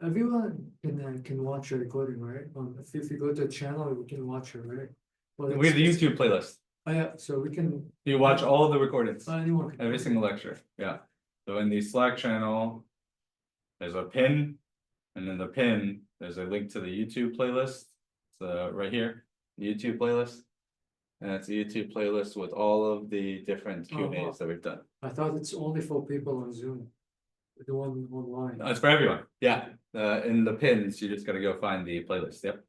Everyone can watch a recording, right? If you go to a channel, we can watch it, right? Well, We have the YouTube playlist. Oh, yeah, so we can. You watch all of the recordings, Anyone can. every single lecture. Yeah. So in the Slack channel, there's a pin, and in the pin, there's a link to the YouTube playlist. So right here, the YouTube playlist. And it's a YouTube playlist with all of the different Q&As that we've done. I thought it's only for people on Zoom. The one online. No, it's for everyone. Yeah. In the pins, you just gotta go find the playlist. Yep.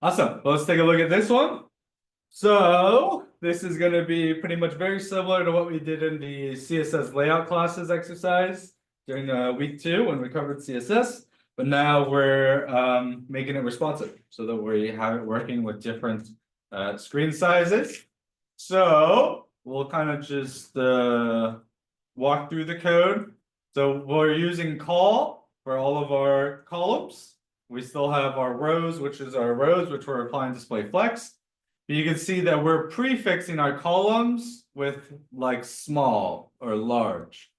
Awesome. Let's take a look at this one. So this is going to be pretty much very similar to what we did in the CSS layout classes exercise during week 2 when we covered CSS. But now we're making it responsive so that we have it working with different screen sizes. So we'll kind of just walk through the code. So we're using call for all of our columns. We still have our rows, which we're applying display flex. But you can see that we're prefixing our columns with like small or large.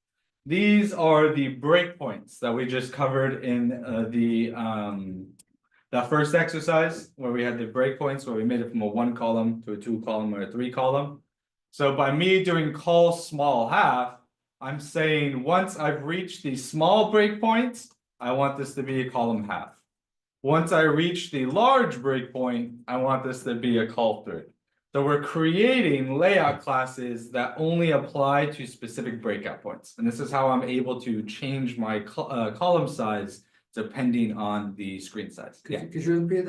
These are the breakpoints that we just covered in that first exercise where we had the breakpoints where we made it from a 1 column to a 2 column or a 3 column. So by me doing call small half, I'm saying once I've reached the small breakpoints, I want this to be a column half. Once I reach the large breakpoint, I want this to be a call third. So we're creating layout classes that only apply to specific breakout points. And this is how I'm able to change my column size depending on the screen size. Could you repeat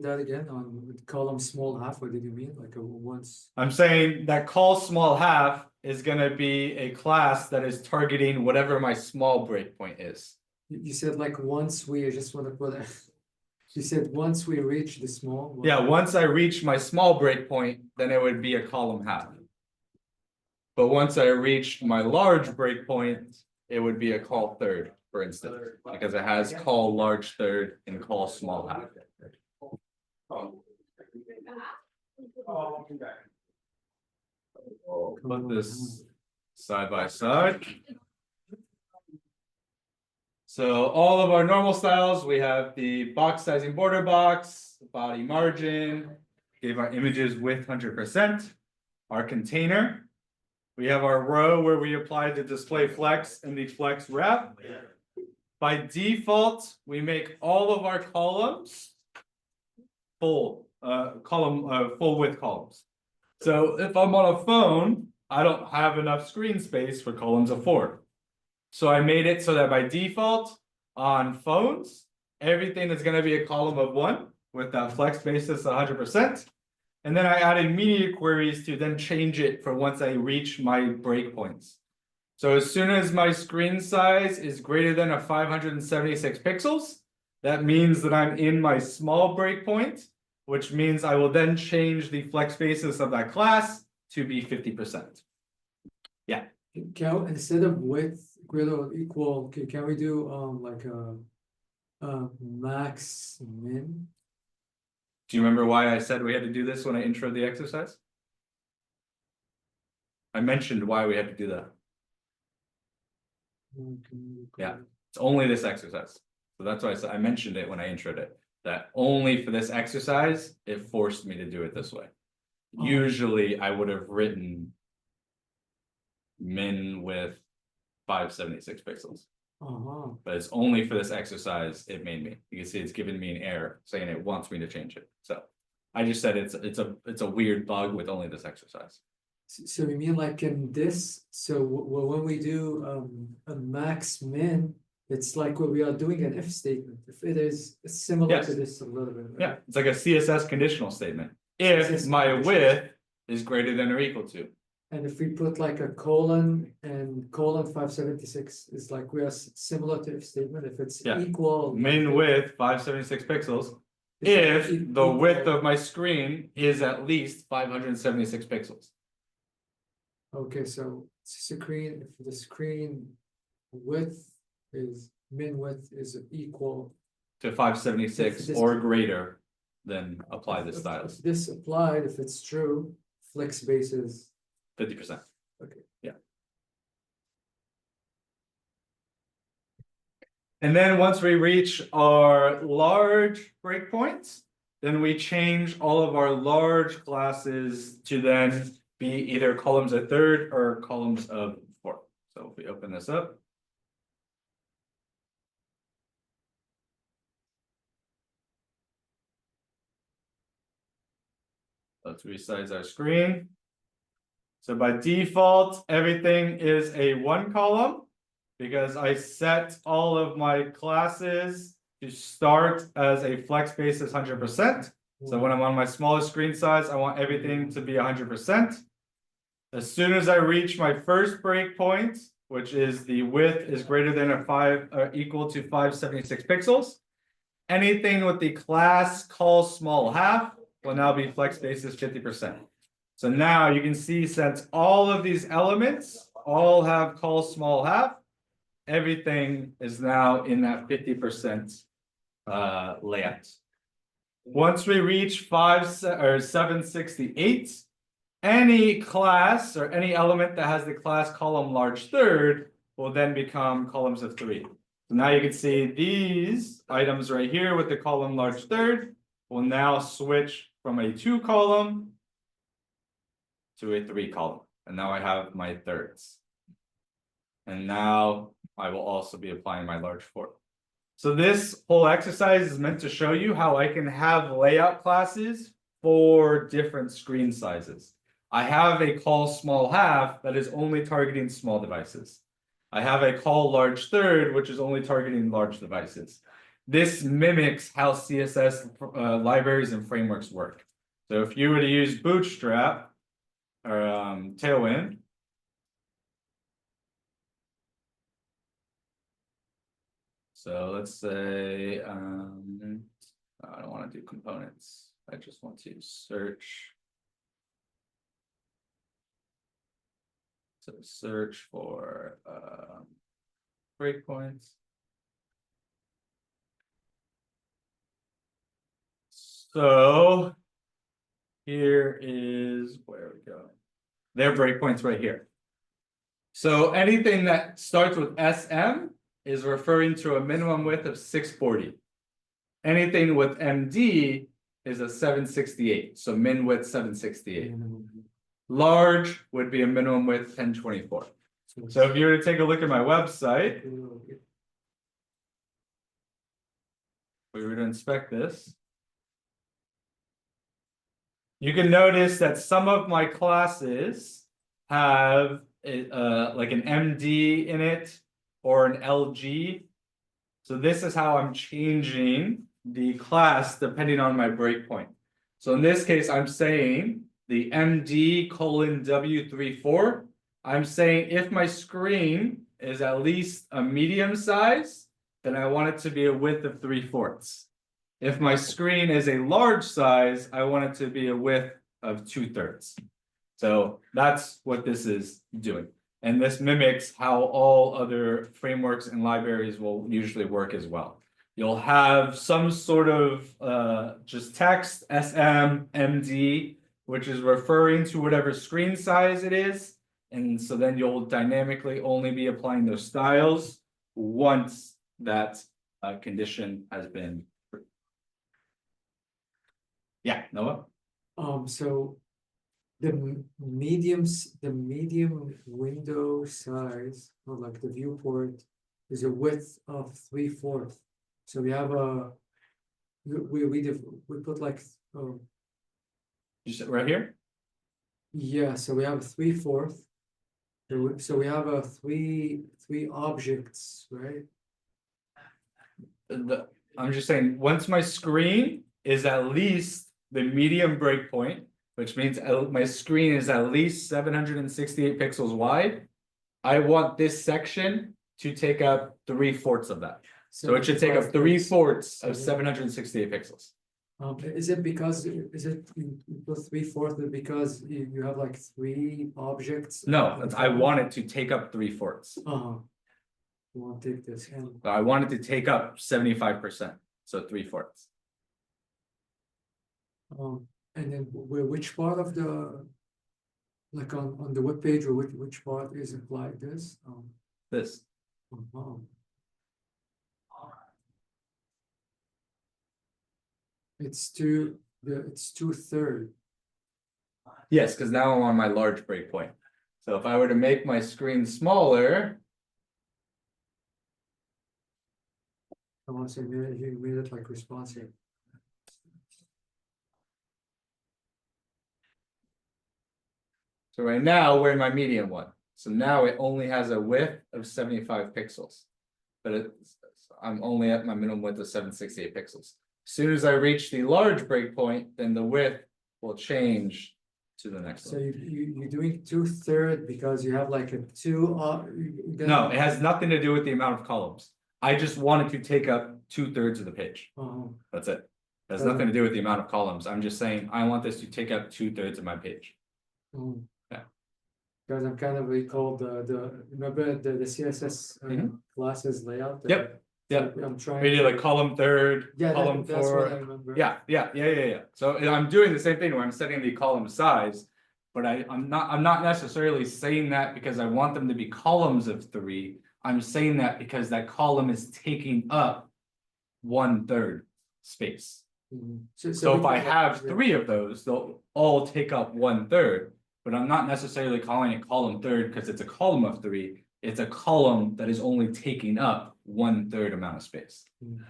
that again on column small half? What did you mean? Like a once? I'm saying that call small half is going to be a class that is targeting whatever my small breakpoint is. You said like once we just want to put it. You said once we reach the small. Yeah, once I reach my small breakpoint, then it would be a column half. But once I reach my large breakpoint, it would be a call third, for instance, because it has call large third and call small half. I'll put this side by side. So all of our normal styles, we have the box sizing border box, body margin, gave our images width 100%, our container. We have our row where we apply the display flex and the flex wrap. By default, we make all of our columns full width columns. So if I'm on a phone, I don't have enough screen space for columns of 4. So I made it so that by default on phones, everything is going to be a column of 1 with that flex basis 100%. And then I added media queries to then change it for once I reach my breakpoints. So as soon as my screen size is greater than 576 pixels, that means that I'm in my small breakpoint, which means I will then change the flex basis of that class to be 50%. Yeah. Instead of width greater or equal, can we do like a max min? Do you remember why I said we had to do this when I introed the exercise? I mentioned why we had to do that. Yeah, it's only this exercise. So that's why I mentioned it when I introed it. That only for this exercise, it forced me to do it this way. Usually I would have written min with 576 pixels. But it's only for this exercise it made me. You can see it's giving me an error saying it wants me to change it. So I just said it's a weird bug with only this exercise. So you mean like in this? So when we do a max min, it's like what we are doing an if statement. If it is similar to this a little bit. Right? Yeah, it's like a CSS conditional statement. If my width is greater than or equal to. And if we put like a colon and colon 576, it's like we are similar to if statement. If it's equal. Min width 576 pixels. If the width of my screen is at least 576 pixels. Okay, so screen, if the screen width is min width is equal to 576 or greater, then apply this style. If this applied, if it's true, flex basis 50%. Okay. Yeah. And then once we reach our large breakpoints, then we change all of our large classes to then be either columns of third or columns of fourth. So if we open this up. Let's resize our screen. So by default, everything is a one column because I set all of my classes to start as a flex basis 100%. So when I'm on my smallest screen size, I want everything to be 100%. As soon as I reach my first breakpoint, which is the width is greater than or equal to 576 pixels, anything with the class call small half will now be flex basis 50%. So now you can see since all of these elements all have call small half, everything is now in that 50% layout. Once we reach 768, any class or any element that has the class column large third will then become columns of three. So now you can see these items right here with the column large third will now switch from a 2 column to a 3 column. And now I have my thirds. And now I will also be applying my large fourth. So this whole exercise is meant to show you how I can have layout classes for different screen sizes. I have a call small half that is only targeting small devices. I have a call large third, which is only targeting large devices. This mimics how CSS libraries and frameworks work. So if you were to use Bootstrap or Tailwind, so let's say, I don't want to do components. I just want to search. So search for breakpoints. So here is where we go. Their breakpoints right here. So anything that starts with SM is referring to a minimum width of 640. Anything with MD is a 768. So min width 768. Large would be a minimum width 1024. So if you were to take a look at my website, we were to inspect this, you can notice that some of my classes have like an MD in it or an LG. So this is how I'm changing the class depending on my breakpoint. So in this case, I'm saying the MD :W34. I'm saying if my screen is at least a medium size, then I want it to be a width of 3/4. If my screen is a large size, I want it to be a width of 2/3. So that's what this is doing. And this mimics how all other frameworks and libraries will usually work as well. You'll have some sort of just text, SM, MD, which is referring to whatever screen size it is. And so then you'll dynamically only be applying those styles once that condition has been. Yeah, Noah? So the medium window size, or like the viewport, is a width of 3/4. So we have we put like You said right here? yeah, so we have 3/4. So we have three objects, right? I'm just saying, once my screen is at least the medium breakpoint, which means my screen is at least 768 pixels wide, I want this section to take up 3/4 of that. So it should take up 3/4 of 768 pixels. Is it because you put 3/4 because you have like 3 objects? No, I want it to take up 3/4. You want to take this and I want it to take up 75%, so 3/4. and then which part of the like on the web page or which part is it like this? This. It's two-third. Yes, because now I'm on my large breakpoint. So if I were to make my screen smaller, I want to say you made it like responsive. so right now we're in my medium one. So now it only has a width of 75 pixels. But I'm only at my minimum width of 768 pixels. As soon as I reach the large breakpoint, then the width will change to the next So one. you're doing two-third because you have like a two. No, it has nothing to do with the amount of columns. I just wanted to take up 2/3 of the page. That's it. It has nothing to do with the amount of columns. I'm just saying I want this to take up 2/3 of my page. Yeah. Because I'm kind of recall remember the CSS classes layout. Yep. Yeah, I'm trying. we did like column third, Yeah, column that's what I four. remember. Yeah. So I'm doing the same thing where I'm setting the column size, but I'm not necessarily saying that because I want them to be columns of 3. I'm saying that because that column is taking up 1/3 space. So if I have 3 of those, they'll all take up 1/3. But I'm not necessarily calling it column third because it's a column of 3. It's a column that is only taking up 1/3 amount of space. Same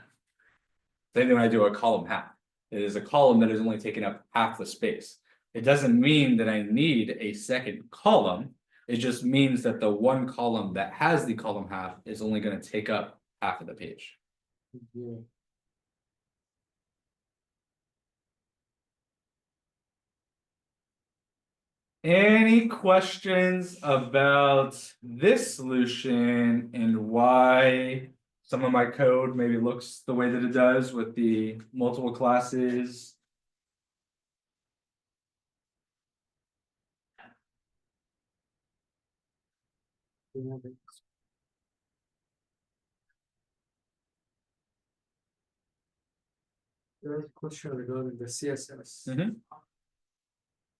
thing when I do a column half. It is a column that is only taking up half the space. It doesn't mean that I need a second column. It just means that the one column that has the column half is only going to take up half of the page. Yeah. Any questions about this solution and why some of my code maybe looks the way that it does with the multiple classes? There's a question regarding the CSS.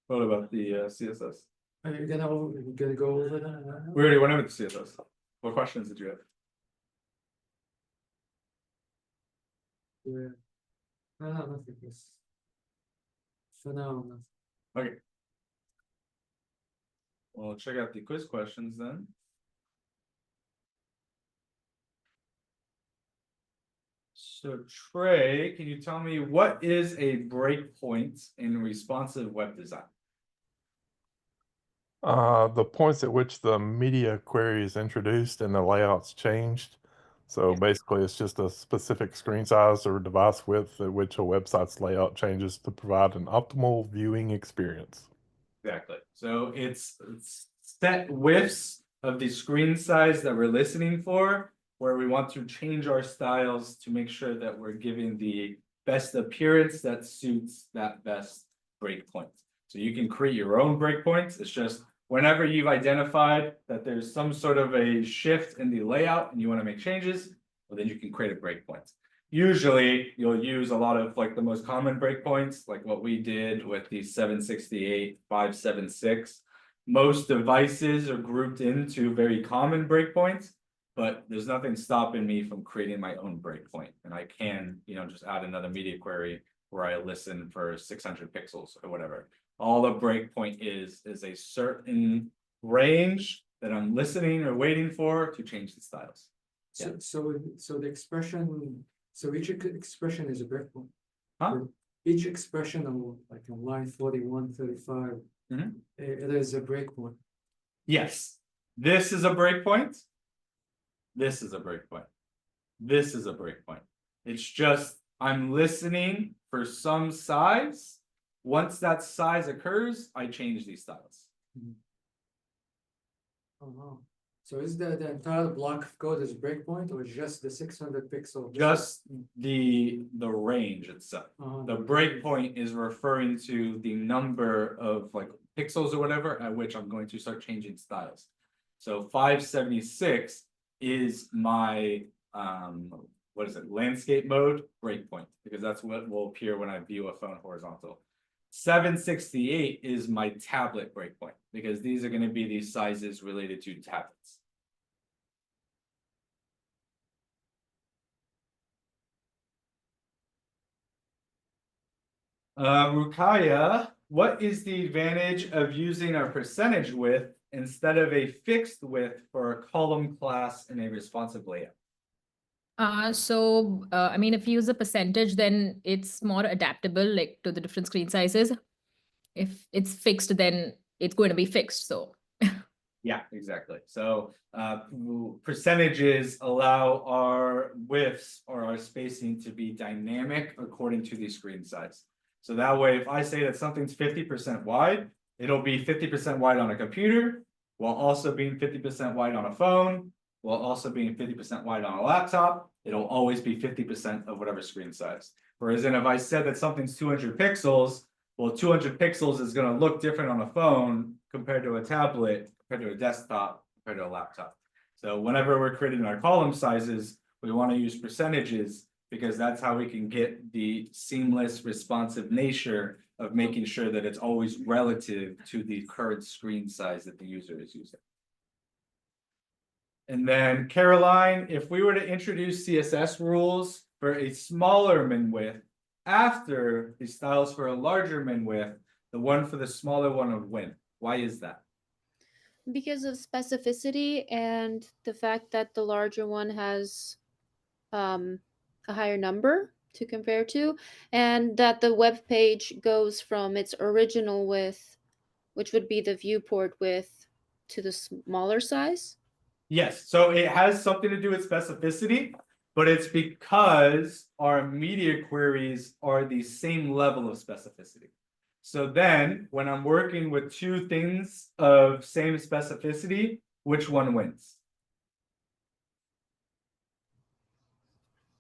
What about the CSS? Are you gonna go over that? We already went over the CSS. What questions did you have? Yeah. No, nothing. For now, nothing. Okay. Well, check out the quiz questions then. So Trey, can you tell me what is a breakpoint in responsive web design? The points at which the media query is introduced and the layout's changed. So basically, it's just a specific screen size or device width at which a website's layout changes to provide an optimal viewing experience. Exactly. So it's set widths of the screen size that we're listening for, where we want to change our styles to make sure that we're giving the best appearance that suits that best breakpoint. So you can create your own breakpoints. It's just whenever you've identified that there's some sort of a shift in the layout and you want to make changes, well, then you can create a breakpoint. Usually you'll use a lot of like the most common breakpoints, like what we did with the 768, 576. Most devices are grouped into very common breakpoints, but there's nothing stopping me from creating my own breakpoint. And I can, just add another media query where I listen for 600 pixels or whatever. All the breakpoint is a certain range that I'm listening or waiting for to change the styles. So the expression, so each expression is a breakpoint. Huh? Each expression on like on line 41, 35, it is a breakpoint. Yes, this is a breakpoint. This is a breakpoint. This is a breakpoint. It's just I'm listening for some size. Once that size occurs, I change these styles. Oh wow. So is the entire block of code is breakpoint or just the 600 pixel? Just the range itself. The breakpoint is referring to the number of like pixels or whatever at which I'm going to start changing styles. So 576 is my what is it, landscape mode breakpoint, because that's what will appear when I view a phone horizontal. 768 is my tablet breakpoint, because these are going to be the sizes related to tablets. Rukaya, what is the advantage of using a percentage width instead of a fixed width for a column class in a responsive layout? I mean, if you use a percentage, then it's more adaptable, like to the different screen sizes. If it's fixed, then it's going to be fixed. So Yeah, exactly. So percentages allow our widths or our spacing to be dynamic according to the screen size. So that way, if I say that something's 50% wide, it'll be 50% wide on a computer, while also being 50% wide on a phone, while also being 50% wide on a laptop. It'll always be 50% of whatever screen size. Whereas then if I said that something's 200 pixels, well, 200 pixels is going to look different on a phone compared to a tablet, compared to a desktop, compared to a laptop. So whenever we're creating our column sizes, we want to use percentages because that's how we can get the seamless, responsive nature of making sure that it's always relative to the current screen size that the user is using. And then Caroline, if we were to introduce CSS rules for a smaller min width after the styles for a larger min width, the one for the smaller one would win. Why is that? Because of specificity and the fact that the larger one has a higher number to compare to, and that the web page goes from its original width, which would be the viewport width, to the smaller size. Yes, so it has something to do with specificity, but it's because our media queries are the same level of specificity. So then when I'm working with two things of same specificity, which one wins?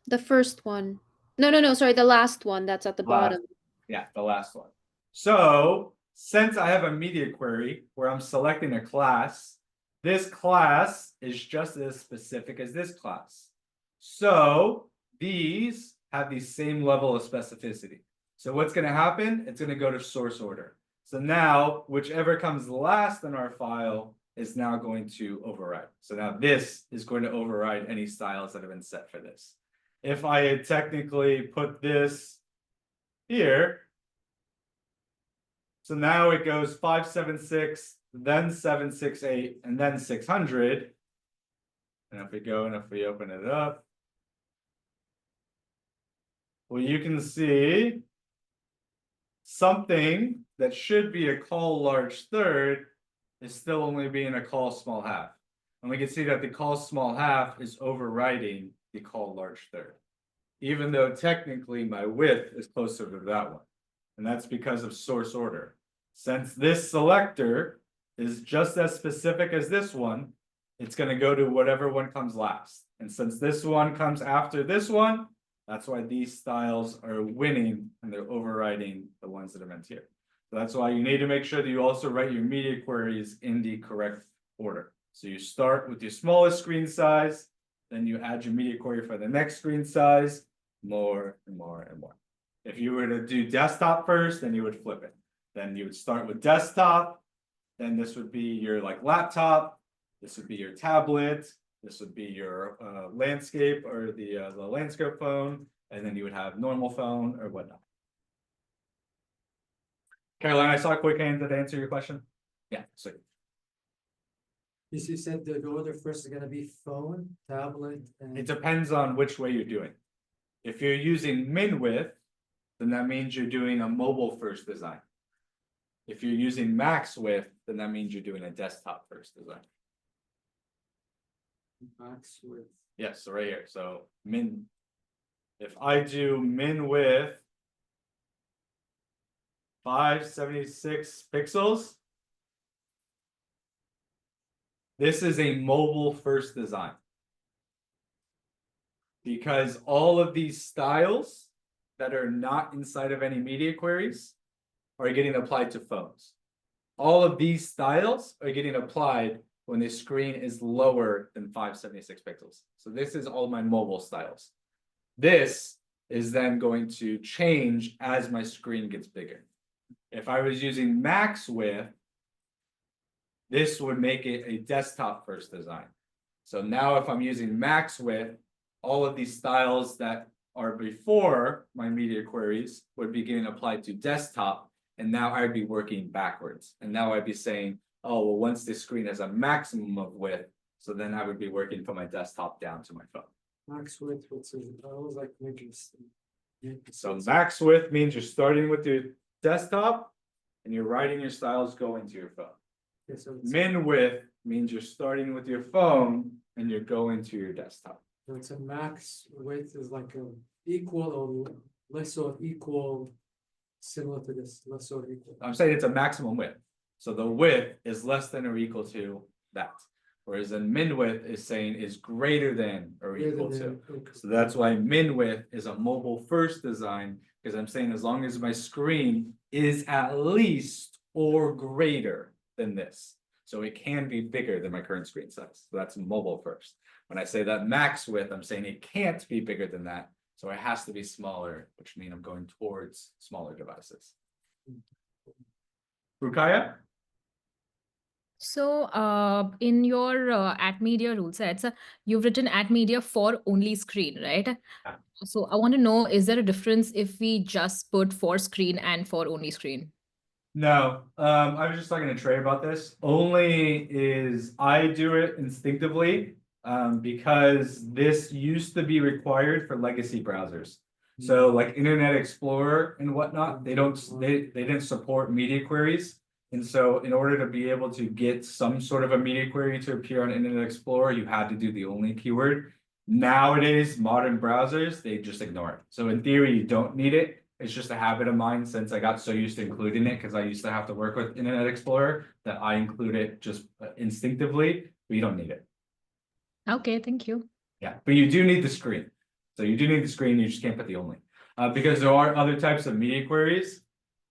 The first one. No, sorry, the last one that's at the bottom. Yeah, the last one. So since I have a media query where I'm selecting a class, this class is just as specific as this class. So these have the same level of specificity. So what's going to happen? It's going to go to source order. So now whichever comes last in our file is now going to override. So now this is going to override any styles that have been set for this. If I had technically put this here, so now it goes 576, then 768, and then 600. And if we go and if we open it up, well, you can see something that should be a call large third is still only being a call small half. And we can see that the call small half is overriding the call large third, even though technically my width is closer to that one. And that's because of source order. Since this selector is just as specific as this one, it's going to go to whatever one comes last. And since this one comes after this one, that's why these styles are winning and they're overriding the ones that are meant here. So that's why you need to make sure that you also write your media queries in the correct order. So you start with your smallest screen size, then you add your media query for the next screen size, more and more and more. If you were to do desktop first, then you would flip it. Then you would start with desktop, then this would be your like laptop, this would be your tablet, this would be your landscape or the landscape phone, and then you would have normal phone or whatnot. Caroline, I saw a quick hand. Did I answer your question? Yeah, so. You said the order first is gonna be phone, tablet, and. It depends on which way you're doing. If you're using min width, then that means you're doing a mobile first design. If you're using max width, then that means you're doing a desktop first design. Max width. Yes, so right here. So min, if I do min width 576 pixels, this is a mobile first design. Because all of these styles that are not inside of any media queries are getting applied to phones. All of these styles are getting applied when the screen is lower than 576 pixels. So this is all my mobile styles. This is then going to change as my screen gets bigger. If I was using max width, this would make it a desktop first design. So now if I'm using max width, all of these styles that are before my media queries would be getting applied to desktop, and now I'd be working backwards. And now I'd be saying, oh, well, once this screen has a maximum of width, so then I would be working from my desktop down to my phone. Max width, what's it? I was like making. So max width means you're starting with your desktop and you're writing your styles going to your phone. Yeah, so it's, Min width means you're starting with your phone and you're going to your desktop. so it's a max width is like a equal or less or equal, similar to this, less or equal. I'm saying it's a maximum width. So the width is less than or equal to that. Whereas a min width is saying is greater than or equal to. So that's why min width is a mobile first design, because I'm saying as long as my screen is at least or greater than this. So it can be bigger than my current screen size. So that's mobile first. When I say that max width, I'm saying it can't be bigger than that. So it has to be smaller, which means I'm going towards smaller devices. Rukaya? So, in your at media rule sets, you've written at media for only screen, right? Yeah. So I want to know, is there a difference if we just put for screen and for only screen? No, I was just talking to Trey about this. Only is I do it instinctively, because this used to be required for legacy browsers. So like Internet Explorer and whatnot, they didn't support media queries. And so in order to be able to get some sort of a media query to appear on Internet Explorer, you had to do the only keyword. Nowadays, modern browsers, they just ignore it. So in theory, you don't need it. It's just a habit of mine since I got so used to including it because I used to have to work with Internet Explorer that I include it just instinctively, but you don't need it. Okay, thank you. Yeah, but you do need the screen. So you do need the screen, you just can't put the only. Because there are other types of media queries,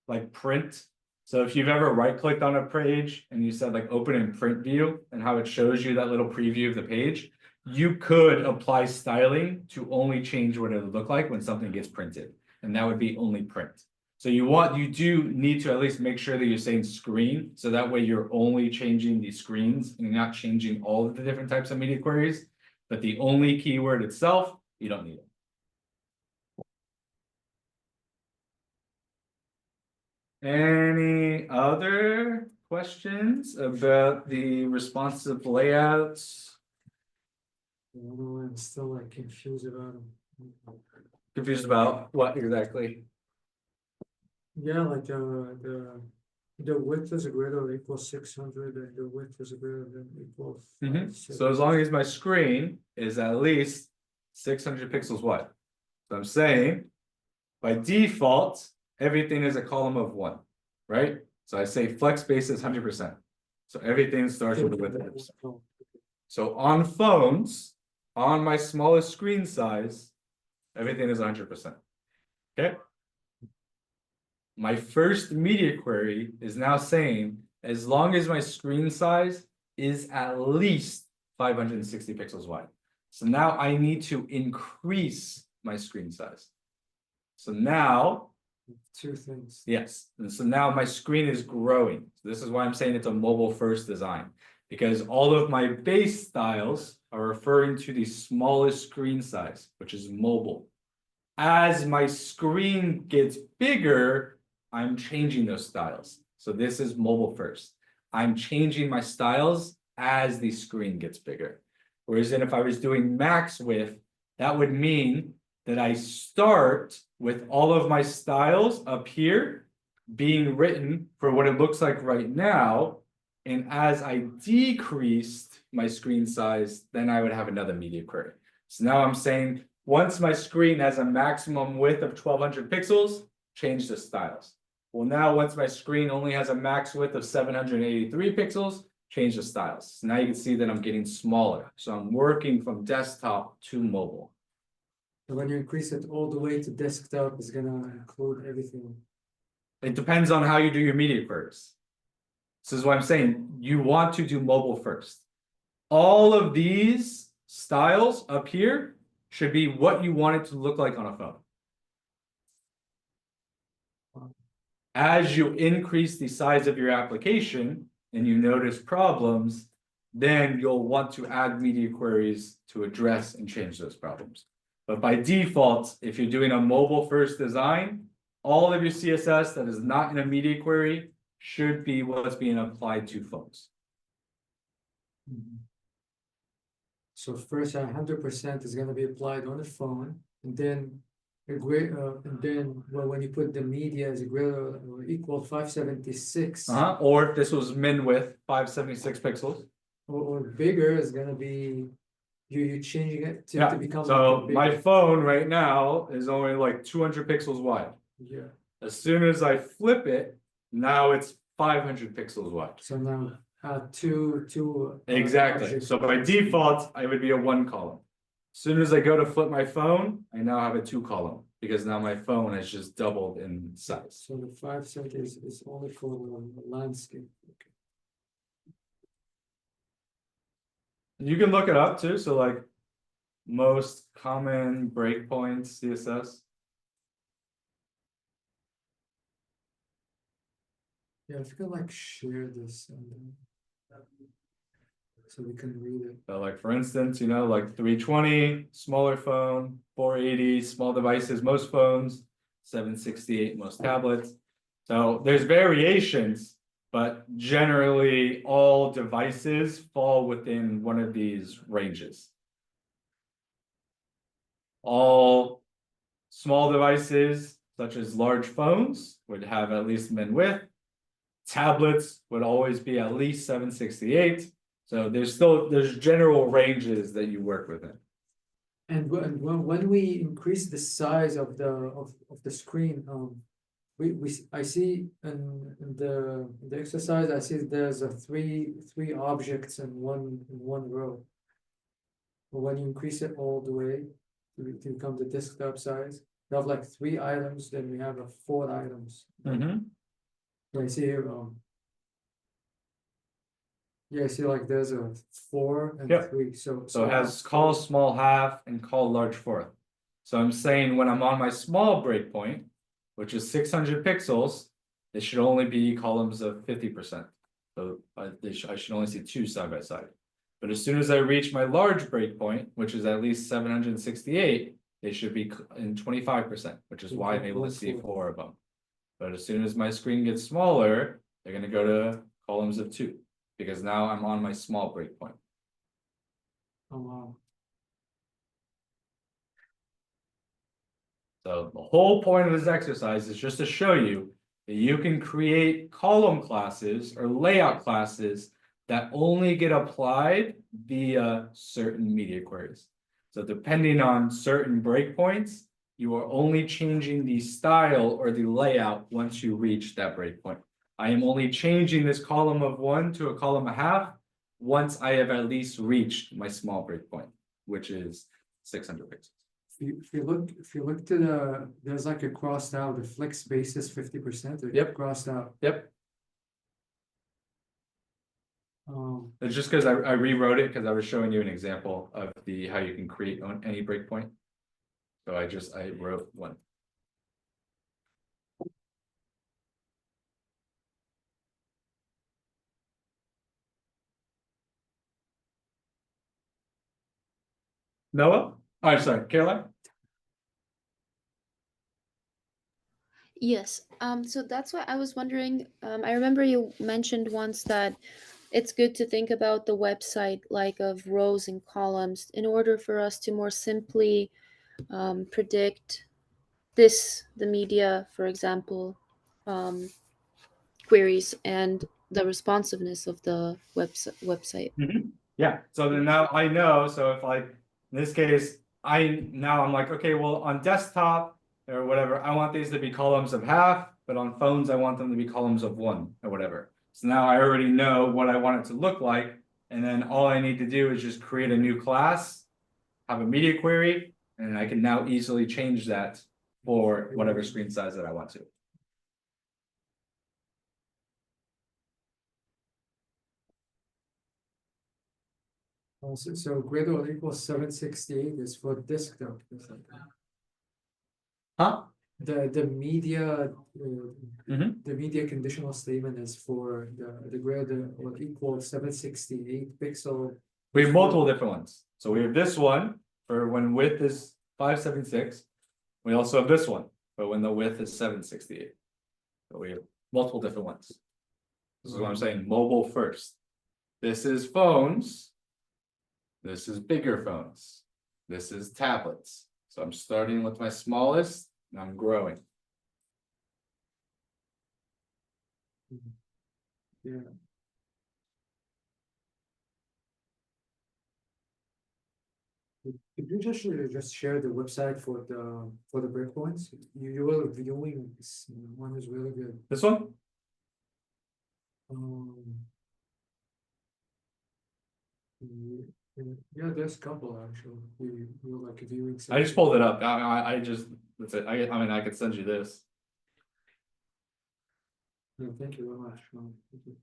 like print. So if you've ever right-clicked on a page and you said like open in print view and how it shows you that little preview of the page, you could apply styling to only change what it would look like when something gets printed. And that would be only print. So you do need to at least make sure that you're saying screen. So that way you're only changing the screens and you're not changing all of the different types of media queries. But the only keyword itself, you don't need it. Any other questions about the responsive layouts? I'm still like confused about them. Confused about what exactly? Yeah, like the width is greater or equal 600 and the width is greater than equal. So as long as my screen is at least 600 pixels wide. So I'm saying by default, everything is a column of 1, right? So I say flex space is 100%. So everything starts with the width of 100%. So on phones, on my smallest screen size, everything is 100%. Okay. My first media query is now saying, as long as my screen size is at least 560 pixels wide. So now I need to increase my screen size. So now, two things. yes, and so now my screen is growing. So this is why I'm saying it's a mobile first design, because all of my base styles are referring to the smallest screen size, which is mobile. As my screen gets bigger, I'm changing those styles. So this is mobile first. I'm changing my styles as the screen gets bigger. Whereas then if I was doing max width, that would mean that I start with all of my styles up here being written for what it looks like right now. And as I decreased my screen size, then I would have another media query. So now I'm saying once my screen has a maximum width of 1200 pixels, change the styles. Well, now once my screen only has a max width of 783 pixels, change the styles. So now you can see that I'm getting smaller. So I'm working from desktop to mobile. And when you increase it all the way to desktop, it's gonna include everything. It depends on how you do your media queries. This is what I'm saying. You want to do mobile first. All of these styles up here should be what you want it to look like on a phone. As you increase the size of your application and you notice problems, then you'll want to add media queries to address and change those problems. But by default, if you're doing a mobile first design, all of your CSS that is not in a media query should be what's being applied to phones. So first, 100% is gonna be applied on the phone, and then well, when you put the media as greater or equal 576, Or if this was min width 576 pixels. or bigger is gonna be you changing it to Yeah, become so like a my bigger. phone right now is only like 200 pixels wide. Yeah. As soon as I flip it, now it's 500 pixels wide. So now two. Exactly. objects So by on the screen. default, I would be a one column. As soon as I go to flip my phone, I now have a two column because now my phone has just doubled in size. So the 570 is only for the landscape. Okay. You can look it up too. So like most common breakpoints CSS. Yeah, if you could like share this and so we can read it. So like for instance, you know, like 320, smaller phone, 480, small devices, most phones, 768, most tablets. So there's variations, but generally all devices fall within one of these ranges. All small devices, such as large phones, would have at least min width. Tablets would always be at least 768. So there's general ranges that you work within. And when we increase the size of the screen, I see in the exercise, I see there's a three objects in one row. But when you increase it all the way to become the desktop size, you have like 3 items, then we have 4 items. So I see here, yeah, I see like there's a 4 and Yep. 3. So So it has call small half and call large fourth. So I'm saying when I'm on my small breakpoint, which is 600 pixels, it should only be columns of 50%. So I should only see 2 side by side. But as soon as I reach my large breakpoint, which is at least 768, they should be in 25%, which is why I'm able to see 4 of them. But as soon as my screen gets smaller, they're going to go to columns of 2, because now I'm on my small breakpoint. Oh wow. So the whole point of this exercise is just to show you that you can create column classes or layout classes that only get applied via certain media queries. So depending on certain breakpoints, you are only changing the style or the layout once you reach that breakpoint. I am only changing this column of 1 to a column of half once I have at least reached my small breakpoint, which is 600 pixels. If you look to there's like a crossed out, the flex space is 50%. Yep. Crossed out. Yep. Um, It's just because I rewrote it because I was showing you an example of how you can create on any breakpoint. So I wrote one. Noah? Oh, I'm sorry, Caroline? Yes. So that's why I was wondering. I remember you mentioned once that it's good to think about the website like of rows and columns in order for us to more simply predict the media, for example, queries and the responsiveness of the website. Yeah, so then now I know, so if like, in this case, I'm like, okay, well, on desktop or whatever, I want these to be columns of half, but on phones, I want them to be columns of 1 or whatever. So now I already know what I want it to look like, and then all I need to do is just create a new class, have a media query, and I can now easily change that for whatever screen size that I want to. so greater or equal 768 is for desktop. Huh? The media Mhm. the media conditional statement is for the greater or equal 768 pixel. We have multiple different ones. So we have this one for when width is 576. We also have this one, but when the width is 768. So we have multiple different ones. This is what I'm saying, mobile first. This is phones. This is bigger phones. This is tablets. So I'm starting with my smallest and I'm growing. Yeah. Could you just share the website for the breakpoints? You were reviewing this one is really good. This one? Yeah, there's a couple actually. We were like viewing. I just pulled it up. I just, that's it. I mean, I could send you this. No, thank you very much. Thank you.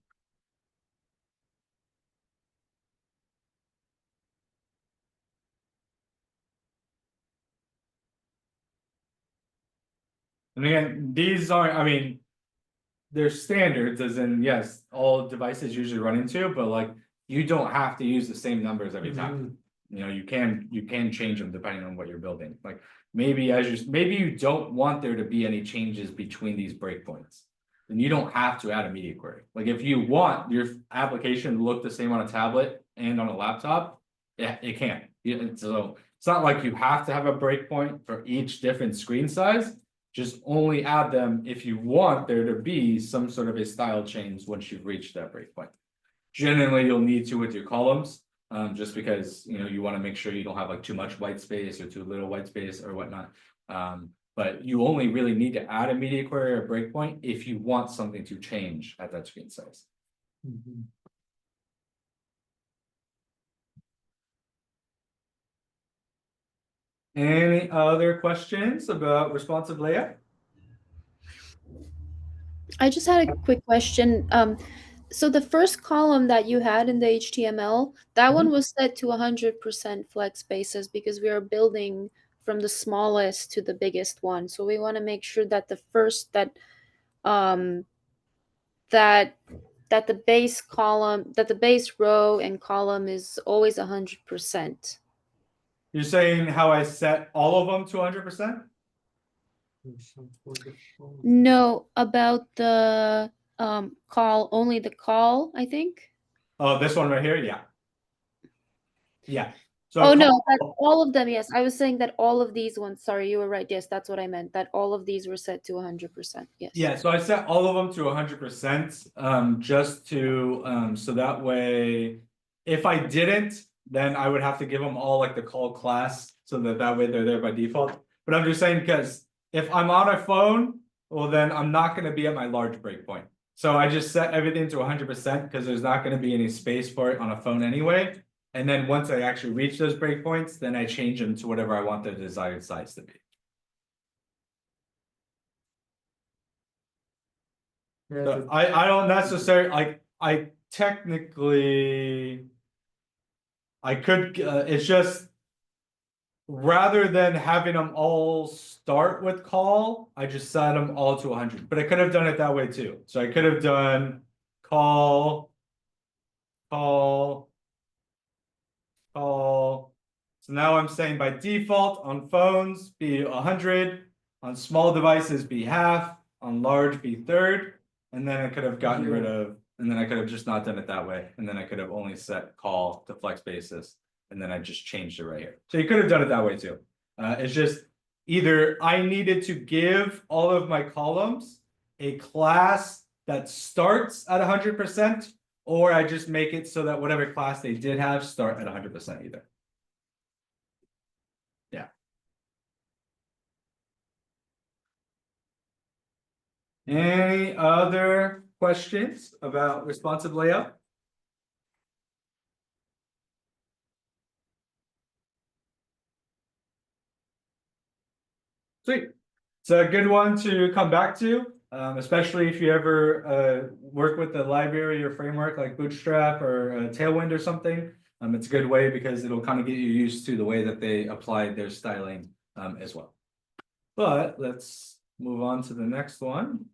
And again, these aren't, I mean, they're standards as in, yes, all devices usually run into, but like, you don't have to use the same numbers every time. You know, you can change them depending on what you're building. Like maybe maybe you don't want there to be any changes between these breakpoints. Then you don't have to add a media query. Like if you want your application to look the same on a tablet and on a laptop, yeah, it can. So it's not like you have to have a breakpoint for each different screen size. Just only add them if you want there to be some sort of a style change once you've reached that breakpoint. Generally, you'll need to with your columns, just because, you know, you want to make sure you don't have like too much white space or too little white space or whatnot. But you only really need to add a media query or breakpoint if you want something to change at that screen size. Any other questions about responsive layout? I just had a quick question. So the first column that you had in the HTML, that one was set to 100% flex spaces because we are building from the smallest to the biggest one. So we want to make sure that the first that the base column, that the base row and column is always 100%. You're saying how I set all of them to 100%? No, about the call, only the call, I think. Oh, this one right here, yeah. Yeah. So Oh no, that all of them, yes. I was saying that all of these ones, sorry, you were right. Yes, that's what I meant. That all of these were set to 100%. Yes. yeah, so I set all of them to 100%, just to so that way, if I didn't, then I would have to give them all like the call class so that way they're there by default. But I'm just saying because if I'm on a phone, well then I'm not going to be at my large breakpoint. So I just set everything to 100% because there's not going to be any space for it on a phone anyway. And then once I actually reach those breakpoints, then I change them to whatever I want the desired size to be. Yeah, So I don't necessarily like I technically I could it's just rather than having them all start with call, I just set them all to 100. But I could have done it that way too. So I could have done call. So now I'm saying by default on phones be 100, on small devices be half, on large be third. And then I could have gotten rid of, and then I could have just not done it that way. And then I could have only set call to flex basis. And then I just changed it right here. So you could have done it that way too. It's just either I needed to give all of my columns a class that starts at 100%, or I just make it so that whatever class they did have start at 100% either. Yeah. Any other questions about responsive layout? Sweet. It's a good one to come back to, especially if you ever work with a library or framework like Bootstrap or Tailwind or something. It's a good way because it'll kind of get you used to the way that they apply their styling as well. But let's move on to the next one.